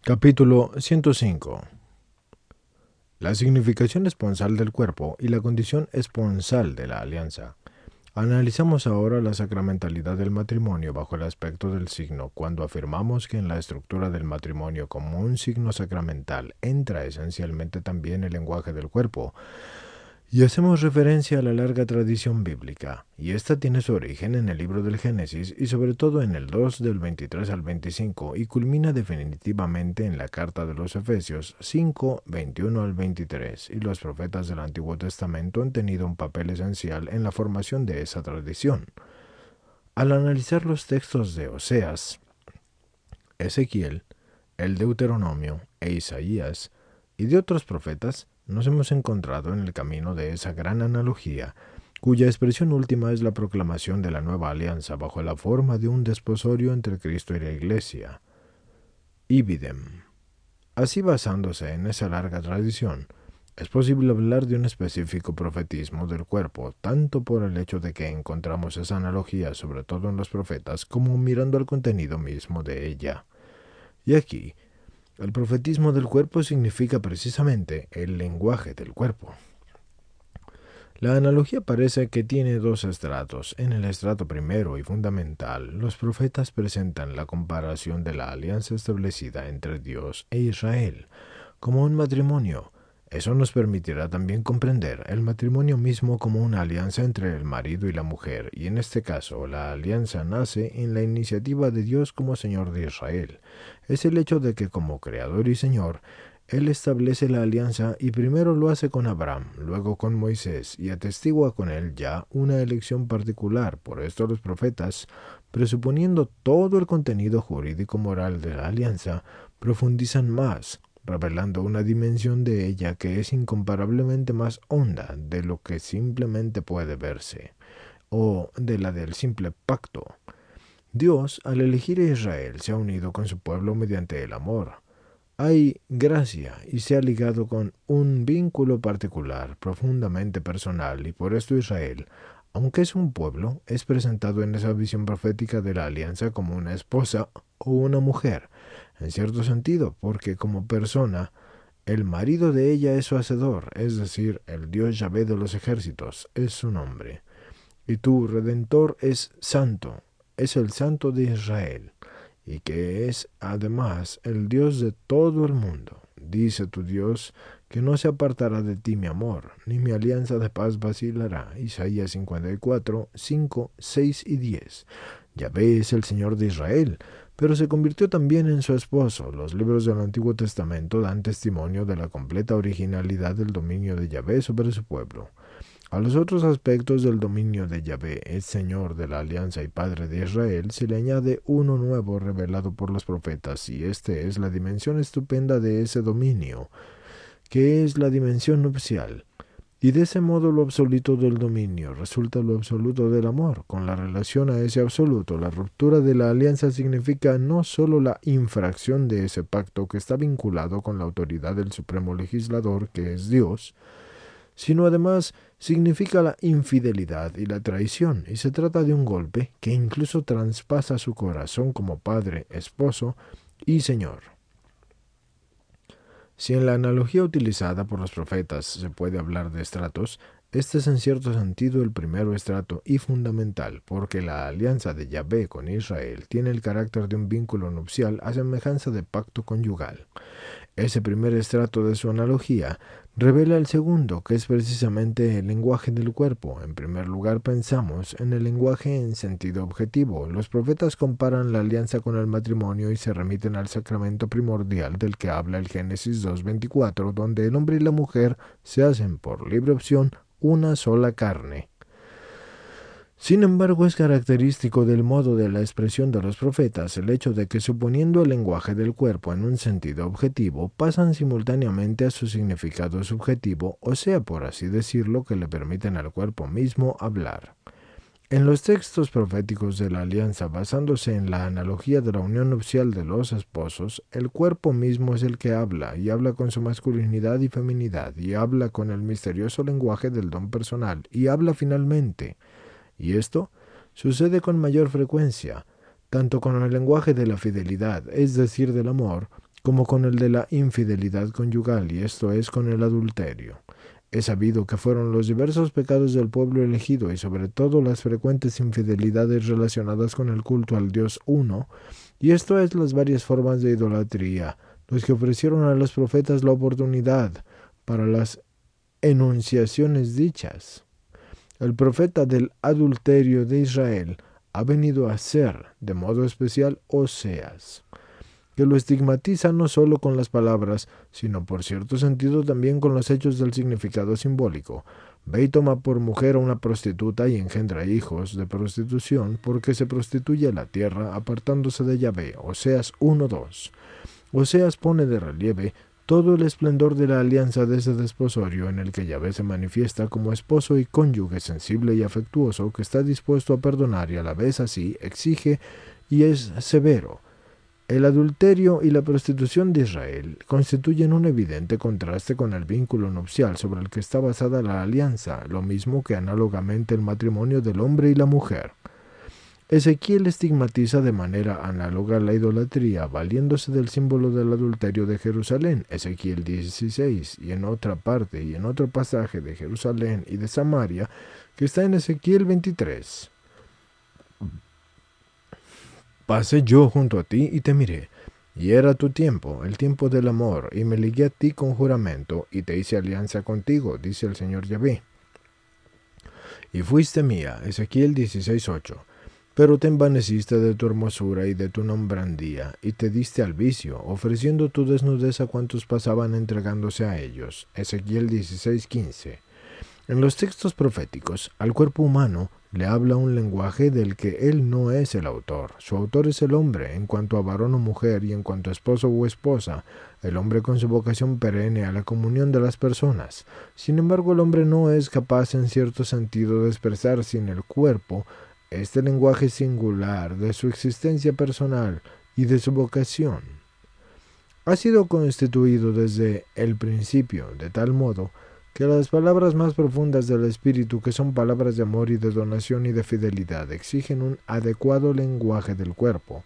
Capítulo 105. La significación esponsal del cuerpo y la condición esponsal de la alianza. Analizamos ahora la sacramentalidad del matrimonio bajo el aspecto del signo, cuando afirmamos que en la estructura del matrimonio como un signo sacramental entra esencialmente también el lenguaje del cuerpo. Y hacemos referencia a la larga tradición bíblica, y esta tiene su origen en el libro del Génesis y sobre todo en el 2 del 23 al 25 y culmina definitivamente en la carta de los Efesios 5, 21 al 23, y los profetas del Antiguo Testamento han tenido un papel esencial en la formación de esa tradición. Al analizar los textos de Oseas, Ezequiel, el Deuteronomio e Isaías y de otros profetas, nos hemos encontrado en el camino de esa gran analogía, cuya expresión última es la proclamación de la nueva alianza bajo la forma de un desposorio entre Cristo y la Iglesia. Ibidem. Así, basándose en esa larga tradición, es posible hablar de un específico profetismo del cuerpo, tanto por el hecho de que encontramos esa analogía sobre todo en los profetas, como mirando al contenido mismo de ella. Y aquí, el profetismo del cuerpo significa precisamente el lenguaje del cuerpo. La analogía parece que tiene dos estratos. En el estrato primero y fundamental, los profetas presentan la comparación de la alianza establecida entre Dios e Israel como un matrimonio. Eso nos permitirá también comprender el matrimonio mismo como una alianza entre el marido y la mujer, y en este caso la alianza nace en la iniciativa de Dios como Señor de Israel. Es el hecho de que como Creador y Señor, Él establece la alianza y primero lo hace con Abraham, luego con Moisés, y atestigua con él ya una elección particular. Por esto los profetas, presuponiendo todo el contenido jurídico-moral de la alianza, profundizan más, revelando una dimensión de ella que es incomparablemente más honda de lo que simplemente puede verse, o de la del simple pacto. Dios, al elegir a Israel, se ha unido con su pueblo mediante el amor. Hay gracia y se ha ligado con un vínculo particular, profundamente personal, y por esto Israel, aunque es un pueblo, es presentado en esa visión profética de la alianza como una esposa o una mujer, en cierto sentido, porque como persona, el marido de ella es su hacedor, es decir, el Dios Yahvé de los ejércitos, es su nombre. Y tu Redentor es santo, es el santo de Israel, y que es además el Dios de todo el mundo. Dice tu Dios que no se apartará de ti mi amor, ni mi alianza de paz vacilará. Isaías 54, 5, 6 y 10. Yahvé es el Señor de Israel, pero se convirtió también en su esposo. Los libros del Antiguo Testamento dan testimonio de la completa originalidad del dominio de Yahvé sobre su pueblo. A los otros aspectos del dominio de Yahvé, el Señor de la Alianza y Padre de Israel, se le añade uno nuevo revelado por los profetas, y este es la dimensión estupenda de ese dominio, que es la dimensión nupcial. Y de ese modo lo absoluto del dominio resulta lo absoluto del amor. Con la relación a ese absoluto, la ruptura de la alianza significa no sólo la infracción de ese pacto que está vinculado con la autoridad del supremo legislador, que es Dios, sino además significa la infidelidad y la traición, y se trata de un golpe que incluso traspasa su corazón como padre, esposo y señor. Si en la analogía utilizada por los profetas se puede hablar de estratos, este es en cierto sentido el primero estrato y fundamental, porque la alianza de Yahvé con Israel tiene el carácter de un vínculo nupcial a semejanza de pacto conyugal. Ese primer estrato de su analogía revela el segundo, que es precisamente el lenguaje del cuerpo. En primer lugar, pensamos en el lenguaje en sentido objetivo. Los profetas comparan la alianza con el matrimonio y se remiten al sacramento primordial del que habla el Génesis 2:24, donde el hombre y la mujer se hacen por libre opción una sola carne. Sin embargo, es característico del modo de la expresión de los profetas el hecho de que, suponiendo el lenguaje del cuerpo en un sentido objetivo, pasan simultáneamente a su significado subjetivo, o sea, por así decirlo, que le permiten al cuerpo mismo hablar. En los textos proféticos de la alianza, basándose en la analogía de la unión nupcial de los esposos, el cuerpo mismo es el que habla, y habla con su masculinidad y feminidad, y habla con el misterioso lenguaje del don personal, y habla finalmente. Y esto sucede con mayor frecuencia, tanto con el lenguaje de la fidelidad, es decir, del amor, como con el de la infidelidad conyugal, y esto es con el adulterio. Es sabido que fueron los diversos pecados del pueblo elegido y sobre todo las frecuentes infidelidades relacionadas con el culto al Dios uno, y esto es las varias formas de idolatría, los que ofrecieron a los profetas la oportunidad para las enunciaciones dichas. El profeta del adulterio de Israel ha venido a ser, de modo especial, Oseas, que lo estigmatiza no solo con las palabras, sino por cierto sentido también con los hechos del significado simbólico. Ve y toma por mujer a una prostituta y engendra hijos de prostitución, porque se prostituye la tierra apartándose de Yahvé. Oseas 1:2. Oseas pone de relieve todo el esplendor de la alianza de ese desposorio en el que Yahvé se manifiesta como esposo y cónyuge sensible y afectuoso que está dispuesto a perdonar y a la vez así exige y es severo. El adulterio y la prostitución de Israel constituyen un evidente contraste con el vínculo nupcial sobre el que está basada la alianza, lo mismo que análogamente el matrimonio del hombre y la mujer. Ezequiel estigmatiza de manera análoga la idolatría, valiéndose del símbolo del adulterio de Jerusalén, Ezequiel 16, y en otra parte y en otro pasaje de Jerusalén y de Samaria, que está en Ezequiel 23. Pasé yo junto a ti y te miré, y era tu tiempo, el tiempo del amor, y me ligué a ti con juramento, y te hice alianza contigo, dice el Señor Yahvé. Y fuiste mía, Ezequiel 16:8. Pero te envaneciste de tu hermosura y de tu nombrandía, y te diste al vicio, ofreciendo tu desnudez a cuantos pasaban entregándose a ellos. Ezequiel 16:15. En los textos proféticos, al cuerpo humano le habla un lenguaje del que él no es el autor. Su autor es el hombre, en cuanto a varón o mujer, y en cuanto a esposo o esposa, el hombre con su vocación perenne a la comunión de las personas. Sin embargo, el hombre no es capaz en cierto sentido de expresar sin el cuerpo este lenguaje singular de su existencia personal y de su vocación. Ha sido constituido desde el principio, de tal modo que las palabras más profundas del espíritu, que son palabras de amor y de donación y de fidelidad, exigen un adecuado lenguaje del cuerpo,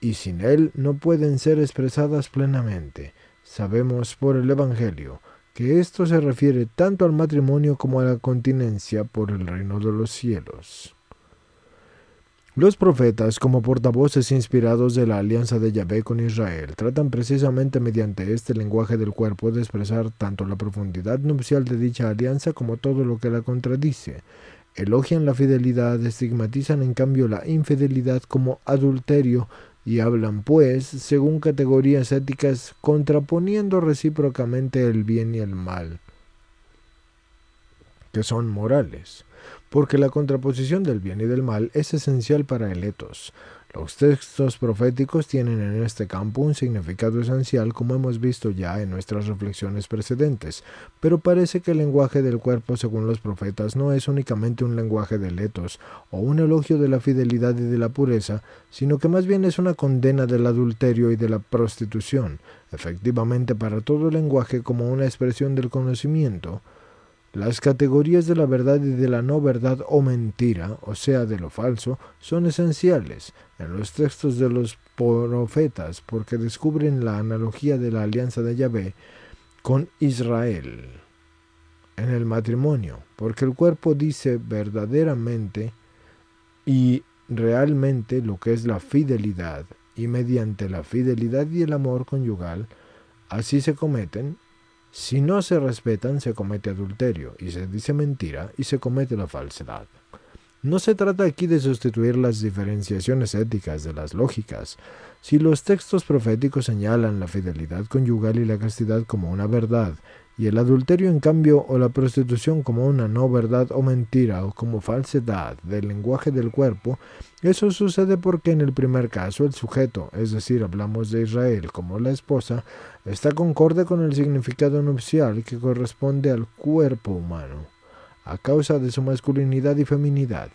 y sin él no pueden ser expresadas plenamente. Sabemos por el Evangelio que esto se refiere tanto al matrimonio como a la continencia por el reino de los cielos. Los profetas, como portavoces inspirados de la alianza de Yahvé con Israel, tratan precisamente mediante este lenguaje del cuerpo de expresar tanto la profundidad nupcial de dicha alianza como todo lo que la contradice. Elogian la fidelidad, estigmatizan en cambio la infidelidad como adulterio y hablan, pues, según categorías éticas, contraponiendo recíprocamente el bien y el mal, que son morales, porque la contraposición del bien y del mal es esencial para el etos. Los textos proféticos tienen en este campo un significado esencial, como hemos visto ya en nuestras reflexiones precedentes, pero parece que el lenguaje del cuerpo según los profetas no es únicamente un lenguaje del etos o un elogio de la fidelidad y de la pureza, sino que más bien es una condena del adulterio y de la prostitución, efectivamente para todo lenguaje como una expresión del conocimiento. Las categorías de la verdad y de la no verdad o mentira, o sea, de lo falso, son esenciales en los textos de los profetas porque descubren la analogía de la alianza de Yahvé con Israel. En el matrimonio, porque el cuerpo dice verdaderamente y realmente lo que es la fidelidad, y mediante la fidelidad y el amor conyugal, así se cometen. Si no se respetan, se comete adulterio, y se dice mentira, y se comete la falsedad. No se trata aquí de sustituir las diferenciaciones éticas de las lógicas. Si los textos proféticos señalan la fidelidad conyugal y la castidad como una verdad, y el adulterio en cambio o la prostitución como una no verdad o mentira o como falsedad del lenguaje del cuerpo, eso sucede porque en el primer caso el sujeto, es decir, hablamos de Israel como la esposa, está concorde con el significado nupcial que corresponde al cuerpo humano, a causa de su masculinidad y feminidad,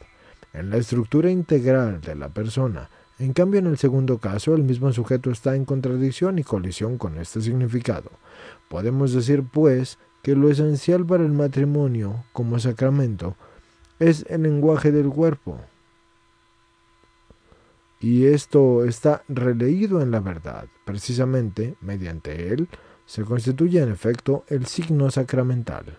en la estructura integral de la persona. En cambio, en el segundo caso, el mismo sujeto está en contradicción y colisión con este significado. Podemos decir, pues, que lo esencial para el matrimonio, como sacramento, es el lenguaje del cuerpo. y esto está releído en la verdad. Precisamente, mediante él, se constituye en efecto el signo sacramental.